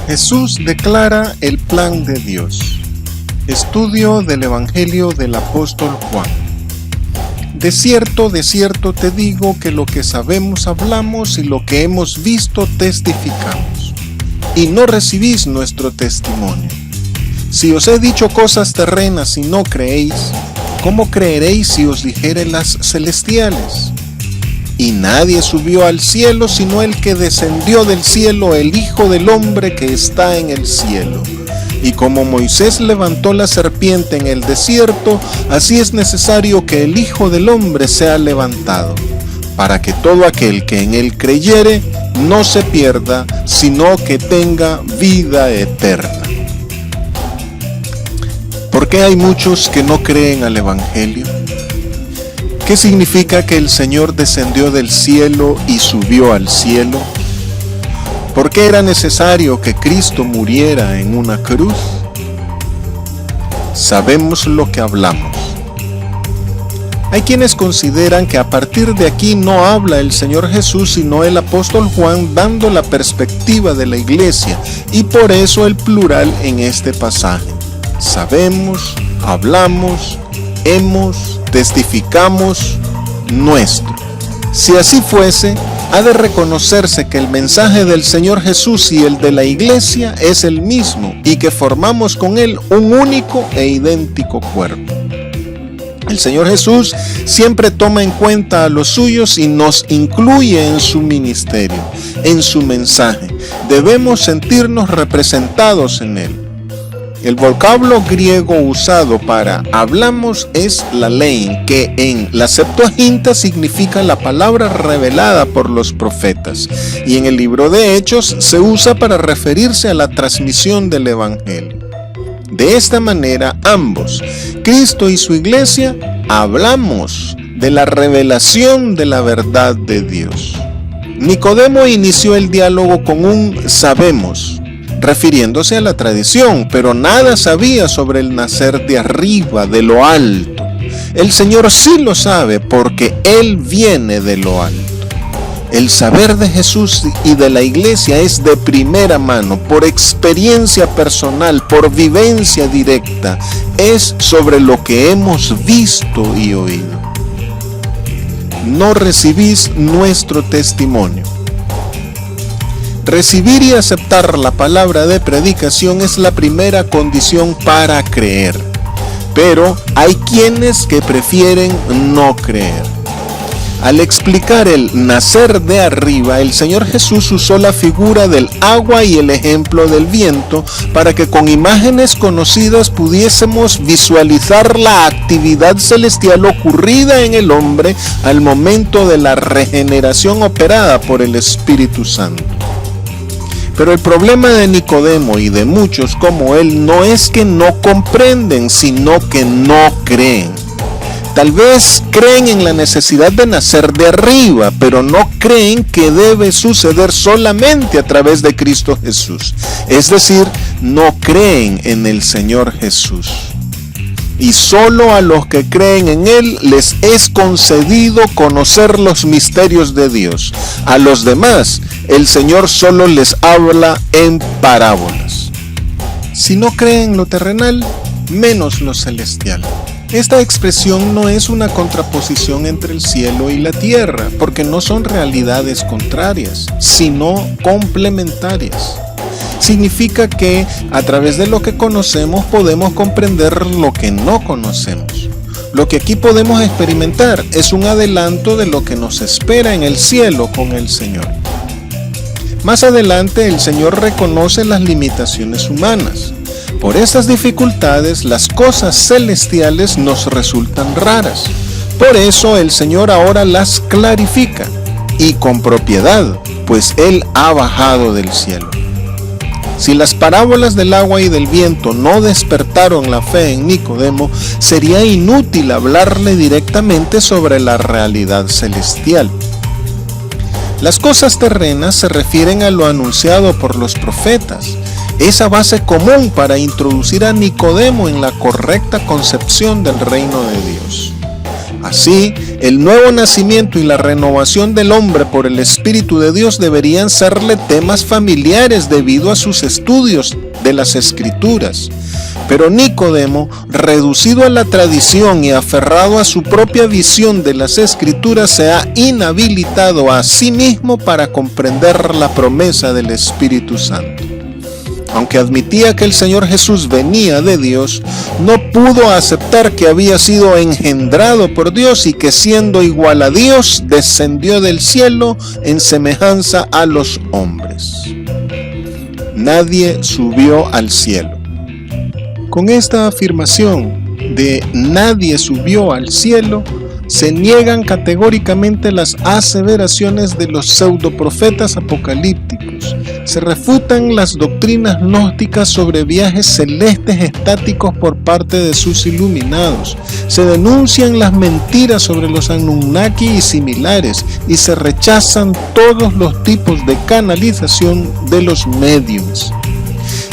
Jesús declara el plan de Dios. Estudio del Evangelio del apóstol Juan. De cierto te digo que lo que sabemos hablamos y lo que hemos visto testificamos, y no recibís nuestro testimonio. Si os he dicho cosas terrenas y no creéis, ¿cómo creeréis si os dijere las celestiales? Y nadie subió al cielo sino el que descendió del cielo, el Hijo del Hombre que está en el cielo. Y como Moisés levantó la serpiente en el desierto, así es necesario que el Hijo del Hombre sea levantado, para que todo aquel que en él creyere no se pierda, sino que tenga vida eterna. ¿Por qué hay muchos que no creen al Evangelio? ¿Qué significa que el Señor descendió del cielo y subió al cielo? ¿Por qué era necesario que Cristo muriera en una cruz? Sabemos lo que hablamos. Hay quienes consideran que a partir de aquí no habla el Señor Jesús, sino el apóstol Juan, dando la perspectiva de la iglesia, y por eso el plural en este pasaje. Sabemos, hablamos, hemos, testificamos, nuestro. Si así fuese, ha de reconocerse que el mensaje del Señor Jesús y el de la iglesia es el mismo y que formamos con él un único e idéntico cuerpo. El Señor Jesús siempre toma en cuenta a los suyos y nos incluye en su ministerio, en su mensaje. Debemos sentirnos representados en él. El vocablo griego usado para hablamos es lalein, que en la Septuaginta significa la palabra revelada por los profetas, y en el libro de Hechos se usa para referirse a la transmisión del Evangelio. De esta manera, ambos, Cristo y su iglesia, hablamos de la revelación de la verdad de Dios. Nicodemo inició el diálogo con un sabemos, refiriéndose a la tradición, pero nada sabía sobre el nacer de arriba, de lo alto. El Señor sí lo sabe porque Él viene de lo alto. El saber de Jesús y de la iglesia es de primera mano, por experiencia personal, por vivencia directa. Es sobre lo que hemos visto y oído. No recibís nuestro testimonio. Recibir y aceptar la palabra de predicación es la primera condición para creer, pero hay quienes que prefieren no creer. Al explicar el nacer de arriba, el Señor Jesús usó la figura del agua y el ejemplo del viento para que con imágenes conocidas pudiésemos visualizar la actividad celestial ocurrida en el hombre al momento de la regeneración operada por el Espíritu Santo. Pero el problema de Nicodemo y de muchos como él no es que no comprenden, sino que no creen. Tal vez creen en la necesidad de nacer de arriba, pero no creen que debe suceder solamente a través de Cristo Jesús. Es decir, no creen en el Señor Jesús. Y solo a los que creen en Él les es concedido conocer los misterios de Dios. A los demás, el Señor solo les habla en parábolas. Si no creen lo terrenal, menos lo celestial. Esta expresión no es una contraposición entre el cielo y la tierra, porque no son realidades contrarias, sino complementarias. Significa que a través de lo que conocemos podemos comprender lo que no conocemos. Lo que aquí podemos experimentar es un adelanto de lo que nos espera en el cielo con el Señor. Más adelante el Señor reconoce las limitaciones humanas. Por estas dificultades las cosas celestiales nos resultan raras. Por eso el Señor ahora las clarifica y con propiedad, pues Él ha bajado del cielo. Si las parábolas del agua y del viento no despertaron la fe en Nicodemo, sería inútil hablarle directamente sobre la realidad celestial. Las cosas terrenas se refieren a lo anunciado por los profetas, esa base común para introducir a Nicodemo en la correcta concepción del reino de Dios. Así, el nuevo nacimiento y la renovación del hombre por el Espíritu de Dios deberían serle temas familiares debido a sus estudios de las Escrituras. Pero Nicodemo, reducido a la tradición y aferrado a su propia visión de las Escrituras, se ha inhabilitado a sí mismo para comprender la promesa del Espíritu Santo. Aunque admitía que el Señor Jesús venía de Dios, no pudo aceptar que había sido engendrado por Dios y que siendo igual a Dios, descendió del cielo en semejanza a los hombres. Nadie subió al cielo. Con esta afirmación de nadie subió al cielo, se niegan categóricamente las aseveraciones de los pseudoprofetas apocalípticos. Se refutan las doctrinas gnósticas sobre viajes celestes estáticos por parte de sus iluminados. Se denuncian las mentiras sobre los Anunnaki y similares, y se rechazan todos los tipos de canalización de los médiums.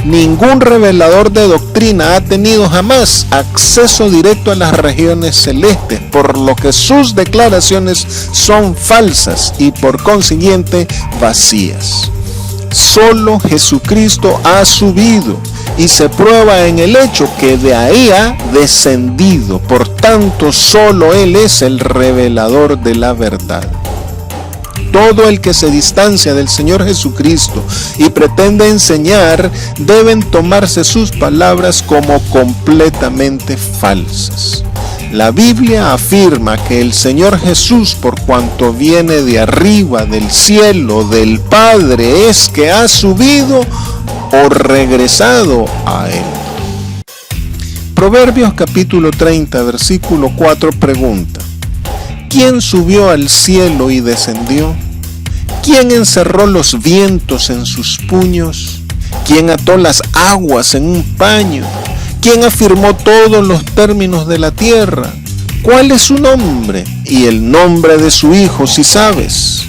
Ningún revelador de doctrina ha tenido jamás acceso directo a las regiones celestes, por lo que sus declaraciones son falsas y por consiguiente vacías. Solo Jesucristo ha subido y se prueba en el hecho que de ahí ha descendido. Por tanto, solo Él es el revelador de la verdad. Todo el que se distancia del Señor Jesucristo y pretende enseñar, deben tomarse sus palabras como completamente falsas. La Biblia afirma que el Señor Jesús, por cuanto viene de arriba, del cielo, del Padre, es que ha subido o regresado a Él. Proverbios capítulo 30, versículo 4 pregunta: ¿quién subió al cielo y descendió? ¿Quién encerró los vientos en sus puños? ¿Quién ató las aguas en un paño? ¿Quién afirmó todos los términos de la tierra? ¿Cuál es su nombre y el nombre de su hijo, si sabes?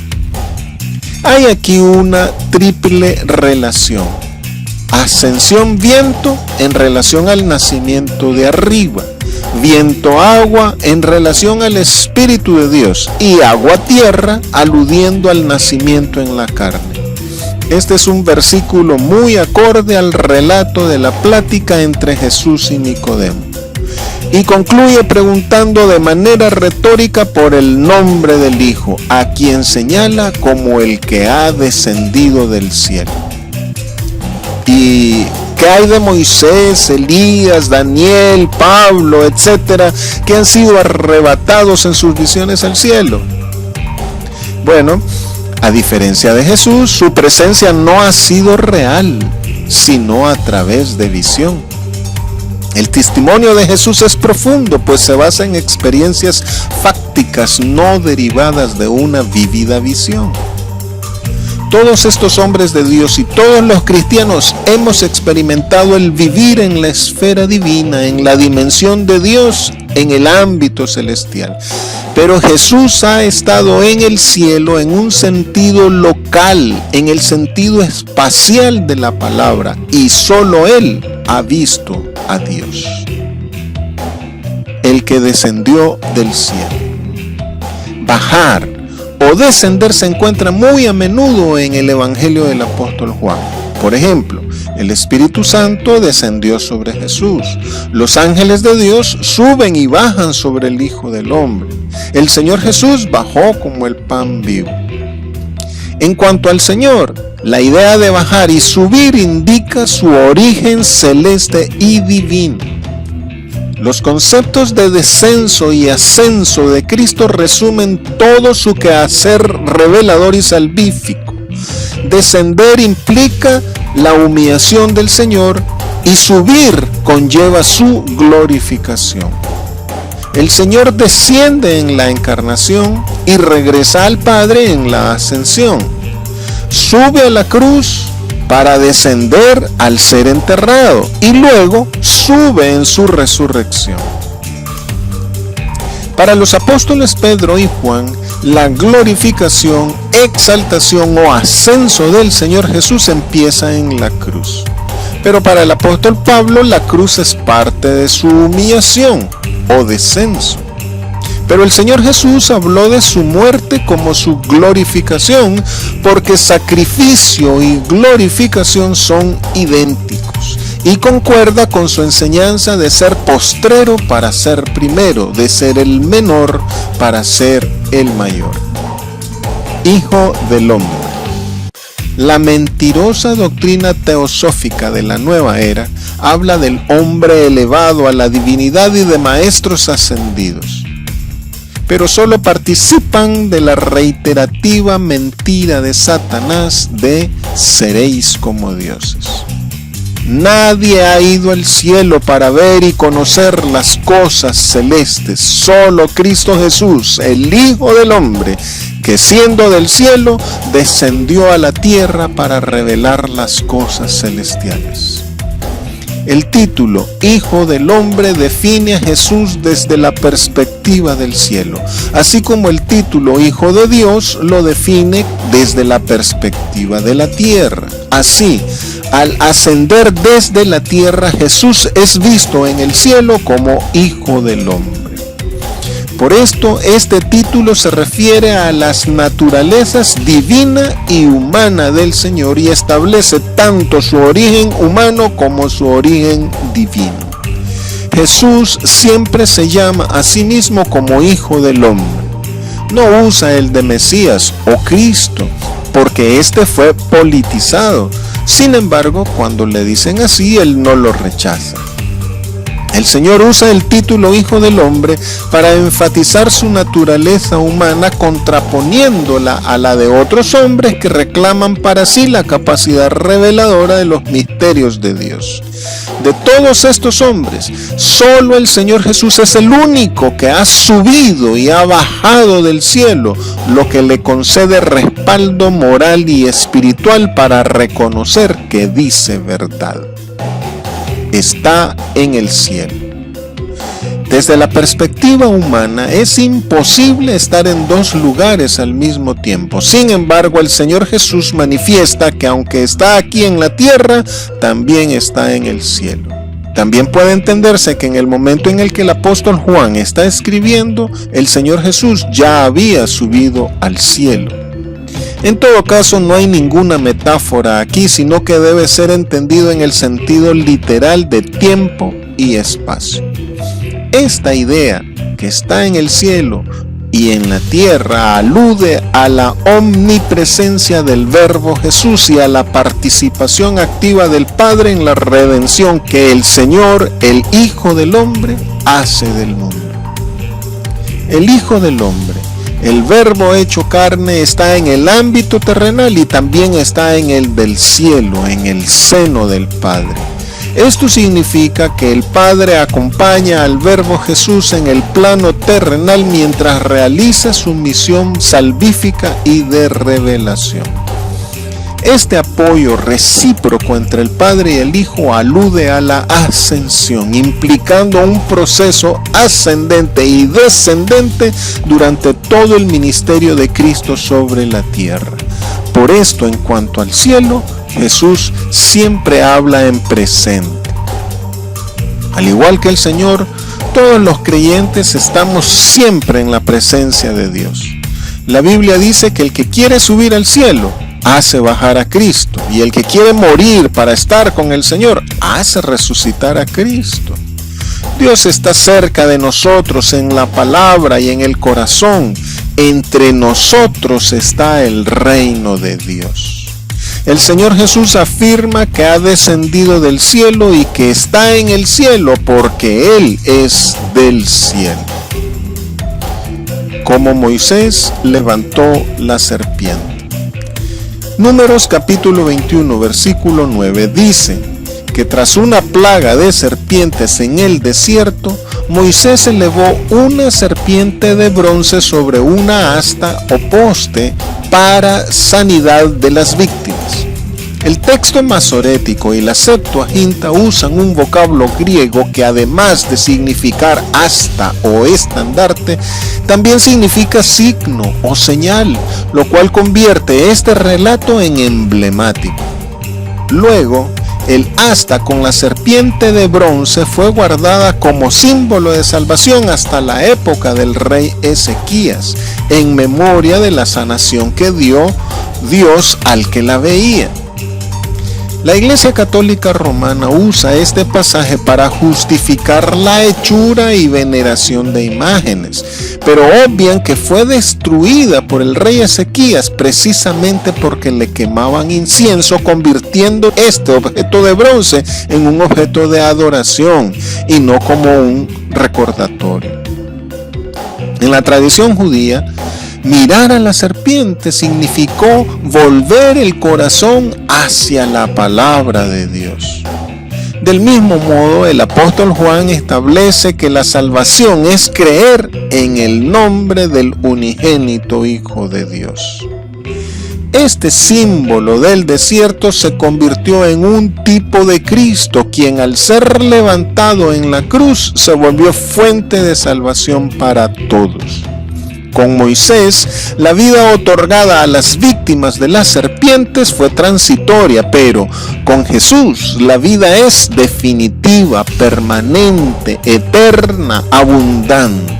Hay aquí una triple relación. Ascensión viento en relación al nacimiento de arriba. Viento agua en relación al Espíritu de Dios y agua tierra aludiendo al nacimiento en la carne. Este es un versículo muy acorde al relato de la plática entre Jesús y Nicodemo. Y concluye preguntando de manera retórica por el nombre del Hijo, a quien señala como el que ha descendido del cielo. ¿Y qué hay de Moisés, Elías, Daniel, Pablo, etcétera, que han sido arrebatados en sus visiones al cielo? Bueno, a diferencia de Jesús, su presencia no ha sido real, sino a través de visión. El testimonio de Jesús es profundo, pues se basa en experiencias fácticas no derivadas de una vívida visión. Todos estos hombres de Dios y todos los cristianos hemos experimentado el vivir en la esfera divina, en la dimensión de Dios, en el ámbito celestial. Pero Jesús ha estado en el cielo en un sentido local, en el sentido espacial de la palabra, y solo Él ha visto a Dios, el que descendió del cielo. Bajar o descender se encuentra muy a menudo en el Evangelio del apóstol Juan. Por ejemplo, el Espíritu Santo descendió sobre Jesús. Los ángeles de Dios suben y bajan sobre el Hijo del Hombre. El Señor Jesús bajó como el pan vivo. En cuanto al Señor, la idea de bajar y subir indica su origen celeste y divino. Los conceptos de descenso y ascenso de Cristo resumen todo su quehacer revelador y salvífico. Descender implica la humillación del Señor y subir conlleva su glorificación. El Señor desciende en la encarnación y regresa al Padre en la ascensión. Sube a la cruz para descender al ser enterrado y luego sube en su resurrección. Para los apóstoles Pedro y Juan, la glorificación, exaltación o ascenso del Señor Jesús empieza en la cruz. Pero para el apóstol Pablo, la cruz es parte de su humillación o descenso. Pero el Señor Jesús habló de su muerte como su glorificación, porque sacrificio y glorificación son idénticos, y concuerda con su enseñanza de ser postrero para ser primero, de ser el menor para ser el mayor. Hijo del hombre. La mentirosa doctrina teosófica de la nueva era habla del hombre elevado a la divinidad y de maestros ascendidos, pero solo participan de la reiterativa mentira de Satanás de seréis como dioses. Nadie ha ido al cielo para ver y conocer las cosas celestes, solo Cristo Jesús, el Hijo del Hombre, que siendo del cielo, descendió a la tierra para revelar las cosas celestiales. El título Hijo del Hombre define a Jesús desde la perspectiva del cielo, así como el título Hijo de Dios lo define desde la perspectiva de la tierra. Así, al ascender desde la tierra, Jesús es visto en el cielo como Hijo del Hombre. Por esto, este título se refiere a las naturalezas divina y humana del Señor y establece tanto su origen humano como su origen divino. Jesús siempre se llama a sí mismo como Hijo del Hombre. No usa el de Mesías o Cristo, porque este fue politizado. Sin embargo, cuando le dicen así, él no lo rechaza. El Señor usa el título Hijo del Hombre para enfatizar su naturaleza humana, contraponiéndola a la de otros hombres que reclaman para sí la capacidad reveladora de los misterios de Dios. De todos estos hombres, solo el Señor Jesús es el único que ha subido y ha bajado del cielo, lo que le concede respaldo moral y espiritual para reconocer que dice verdad. Está en el cielo. Desde la perspectiva humana es imposible estar en dos lugares al mismo tiempo. Sin embargo, el Señor Jesús manifiesta que aunque está aquí en la tierra, también está en el cielo. También puede entenderse que en el momento en el que el apóstol Juan está escribiendo, el Señor Jesús ya había subido al cielo. En todo caso, no hay ninguna metáfora aquí, sino que debe ser entendido en el sentido literal de tiempo y espacio. Esta idea, que está en el cielo y en la tierra, alude a la omnipresencia del Verbo Jesús y a la participación activa del Padre en la redención que el Señor, el Hijo del Hombre, hace del mundo. El Hijo del Hombre, el Verbo hecho carne, está en el ámbito terrenal y también está en el del cielo, en el seno del Padre. Esto significa que el Padre acompaña al Verbo Jesús en el plano terrenal mientras realiza su misión salvífica y de revelación. Este apoyo recíproco entre el Padre y el Hijo alude a la ascensión, implicando un proceso ascendente y descendente durante todo el ministerio de Cristo sobre la tierra. Por esto, en cuanto al cielo, Jesús siempre habla en presente. Al igual que el Señor, todos los creyentes estamos siempre en la presencia de Dios. La Biblia dice que el que quiere subir al cielo hace bajar a Cristo, y el que quiere morir para estar con el Señor hace resucitar a Cristo. Dios está cerca de nosotros en la palabra y en el corazón. Entre nosotros está el reino de Dios. El Señor Jesús afirma que ha descendido del cielo y que está en el cielo porque Él es del cielo. Como Moisés levantó la serpiente. Números capítulo 21, versículo 9 dice que tras una plaga de serpientes en el desierto, Moisés elevó una serpiente de bronce sobre una asta o poste para sanidad de las víctimas. El texto masorético y la Septuaginta usan un vocablo griego que, además de significar asta o estandarte, también significa signo o señal, lo cual convierte este relato en emblemático. Luego, El asta con la serpiente de bronce fue guardada como símbolo de salvación hasta la época del rey Ezequías, en memoria de la sanación que dio Dios al que la veía. La Iglesia Católica Romana usa este pasaje para justificar la hechura y veneración de imágenes, pero obvian que fue destruida por el rey Ezequías precisamente porque le quemaban incienso, convirtiendo este objeto de bronce en un objeto de adoración y no como un recordatorio. En la tradición judía, mirar a la serpiente significó volver el corazón hacia la palabra de Dios. Del mismo modo, el apóstol Juan establece que la salvación es creer en el nombre del unigénito Hijo de Dios. Este símbolo del desierto se convirtió en un tipo de Cristo, quien al ser levantado en la cruz se volvió fuente de salvación para todos. Con Moisés, la vida otorgada a las víctimas de las serpientes fue transitoria, pero con Jesús la vida es definitiva, permanente, eterna, abundante.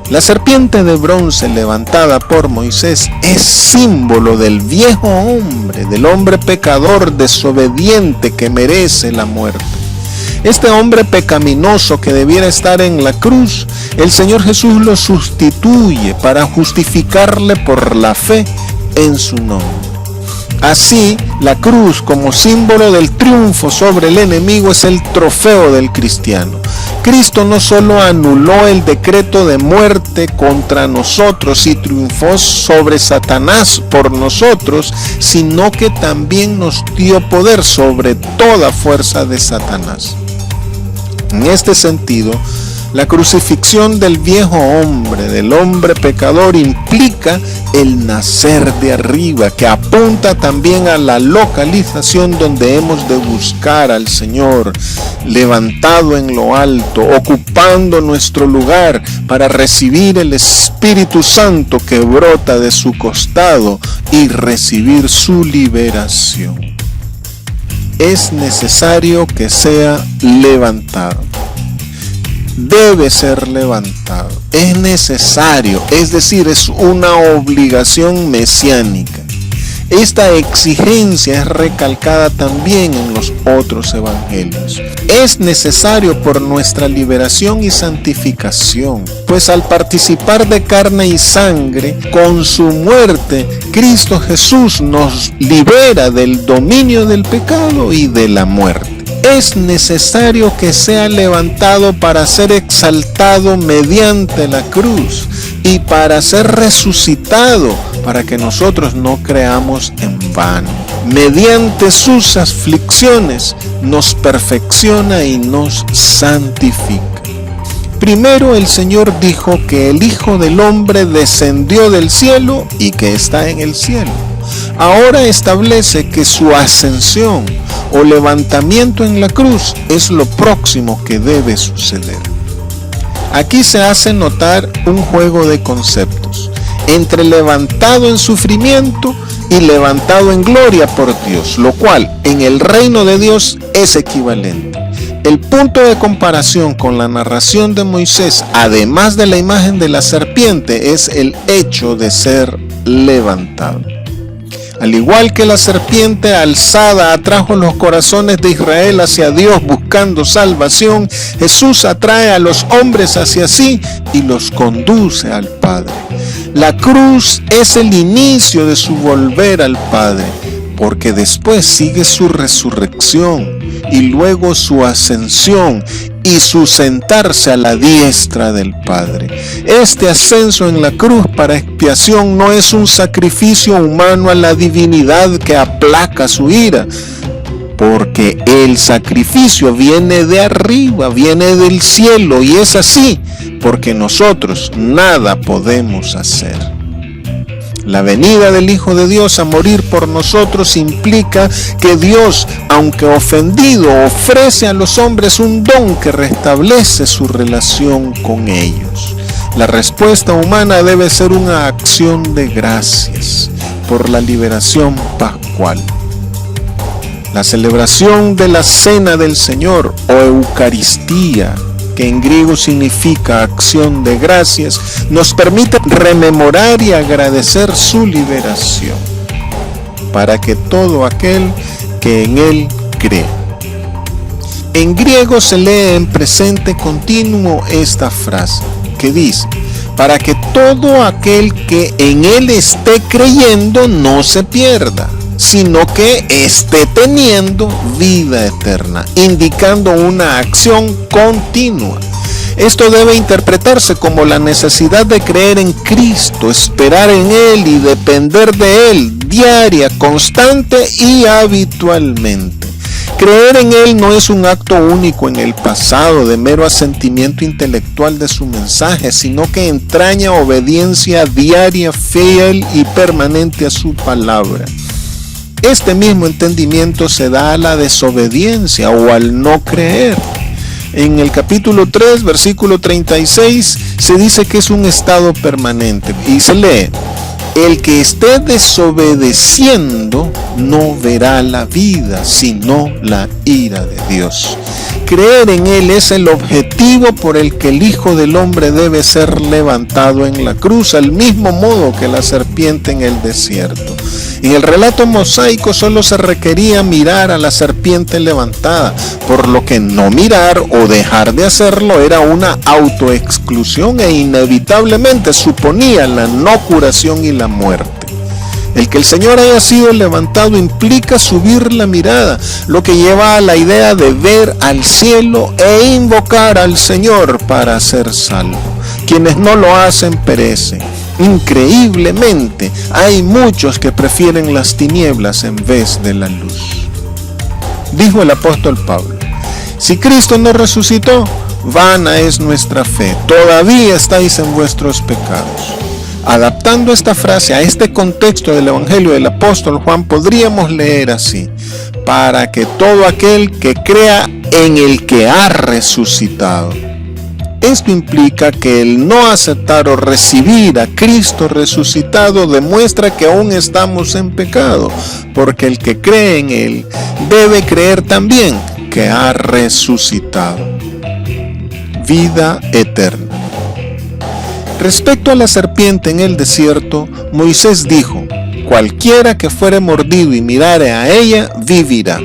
La serpiente de bronce levantada por Moisés es símbolo del viejo hombre, del hombre pecador desobediente que merece la muerte. Este hombre pecaminoso que debiera estar en la cruz, el Señor Jesús lo sustituye para justificarle por la fe en su nombre. Así, la cruz como símbolo del triunfo sobre el enemigo es el trofeo del cristiano. Cristo no solo anuló el decreto de muerte contra nosotros y triunfó sobre Satanás por nosotros, sino que también nos dio poder sobre toda fuerza de Satanás. En este sentido, la crucifixión del viejo hombre, del hombre pecador, implica el nacer de arriba, que apunta también a la localización donde hemos de buscar al Señor, levantado en lo alto, ocupando nuestro lugar para recibir el Espíritu Santo que brota de su costado y recibir su liberación. Es necesario que sea levantado. Debe ser levantado. Es necesario, es decir, es una obligación mesiánica. Esta exigencia es recalcada también en los otros evangelios. Es necesario por nuestra liberación y santificación, pues al participar de carne y sangre, con su muerte, Cristo Jesús nos libera del dominio del pecado y de la muerte. Es necesario que sea levantado para ser exaltado mediante la cruz y para ser resucitado, para que nosotros no creamos en vano. Mediante sus aflicciones nos perfecciona y nos santifica. Primero el Señor dijo que el Hijo del Hombre descendió del cielo y que está en el cielo. Ahora establece que su ascensión o levantamiento en la cruz es lo próximo que debe suceder. Aquí se hace notar un juego de conceptos entre levantado en sufrimiento y levantado en gloria por Dios, lo cual en el reino de Dios es equivalente. El punto de comparación con la narración de Moisés, además de la imagen de la serpiente, es el hecho de ser levantado. Al igual que la serpiente alzada atrajo los corazones de Israel hacia Dios buscando salvación, Jesús atrae a los hombres hacia sí y los conduce al Padre. La cruz es el inicio de su volver al Padre, porque después sigue su resurrección y luego su ascensión y su sentarse a la diestra del Padre. Este ascenso en la cruz para expiación no es un sacrificio humano a la divinidad que aplaca su ira, porque el sacrificio viene de arriba, viene del cielo, y es así porque nosotros nada podemos hacer. La venida del Hijo de Dios a morir por nosotros implica que Dios, aunque ofendido, ofrece a los hombres un don que restablece su relación con ellos. La respuesta humana debe ser una acción de gracias por la liberación pascual. La celebración de la Cena del Señor o Eucaristía, que en griego significa acción de gracias, nos permite rememorar y agradecer su liberación, para que todo aquel que en él cree. En griego se lee en presente continuo esta frase, que dice: para que todo aquel que en él esté creyendo no se pierda, sino que esté teniendo vida eterna, indicando una acción continua. Esto debe interpretarse como la necesidad de creer en Cristo, esperar en Él y depender de Él, diaria, constante y habitualmente. Creer en Él no es un acto único en el pasado de mero asentimiento intelectual de su mensaje, sino que entraña obediencia diaria, fiel y permanente a su palabra. Este mismo entendimiento se da a la desobediencia o al no creer. En el capítulo 3, versículo 36, se dice que es un estado permanente y se lee: el que esté desobedeciendo no verá la vida, sino la ira de Dios. Creer en Él es el objetivo por el que el Hijo del Hombre debe ser levantado en la cruz, al mismo modo que la serpiente en el desierto. En el relato mosaico solo se requería mirar a la serpiente levantada, por lo que no mirar o dejar de hacerlo era una autoexclusión e inevitablemente suponía la no curación y la muerte. El que el Señor haya sido levantado implica subir la mirada, lo que lleva a la idea de ver al cielo e invocar al Señor para ser salvo. Quienes no lo hacen perecen. Increíblemente, hay muchos que prefieren las tinieblas en vez de la luz. Dijo el apóstol Pablo: si Cristo no resucitó, vana es nuestra fe, todavía estáis en vuestros pecados. Adaptando esta frase a este contexto del Evangelio del apóstol Juan, podríamos leer así: para que todo aquel que crea en el que ha resucitado. Esto implica que el no aceptar o recibir a Cristo resucitado demuestra que aún estamos en pecado, porque el que cree en Él debe creer también que ha resucitado. Vida eterna. Respecto a la serpiente en el desierto, Moisés dijo: cualquiera que fuere mordido y mirare a ella, vivirá.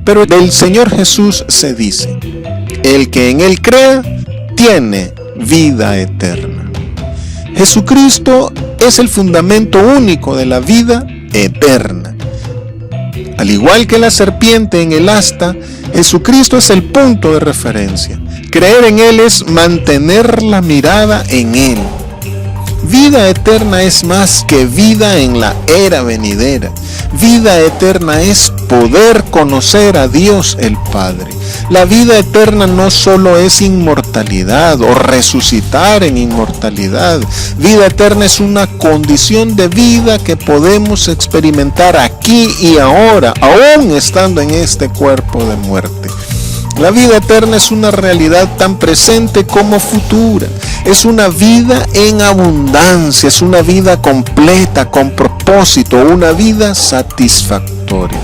Pero del Señor Jesús se dice: el que en Él crea, tiene vida eterna. Jesucristo es el fundamento único de la vida eterna. Al igual que la serpiente en el asta, Jesucristo es el punto de referencia. Creer en Él es mantener la mirada en Él. Vida eterna es más que vida en la era venidera. Vida eterna es poder conocer a Dios el Padre. La vida eterna no solo es inmortalidad o resucitar en inmortalidad. Vida eterna es una condición de vida que podemos experimentar aquí y ahora, aún estando en este cuerpo de muerte. La vida eterna es una realidad tan presente como futura. Es una vida en abundancia, es una vida completa, con propósito, una vida satisfactoria.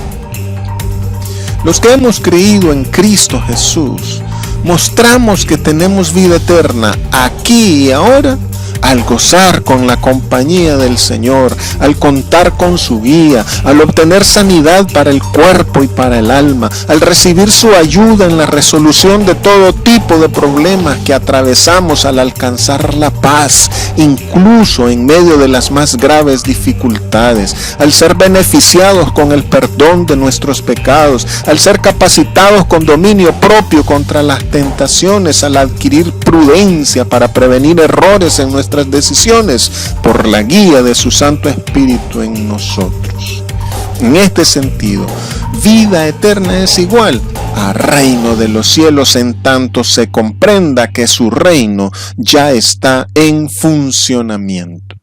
Los que hemos creído en Cristo Jesús, mostramos que tenemos vida eterna aquí y ahora al gozar con la compañía del Señor, al contar con su guía, al obtener sanidad para el cuerpo y para el alma, al recibir su ayuda en la resolución de todo tipo de problemas que atravesamos, al alcanzar la paz, incluso en medio de las más graves dificultades, al ser beneficiados con el perdón de nuestros pecados, al ser capacitados con dominio propio contra las tentaciones, al adquirir prudencia para prevenir errores en nuestras decisiones por la guía de su Santo Espíritu en nosotros. En este sentido, vida eterna es igual a reino de los cielos, en tanto se comprenda que su reino ya está en funcionamiento.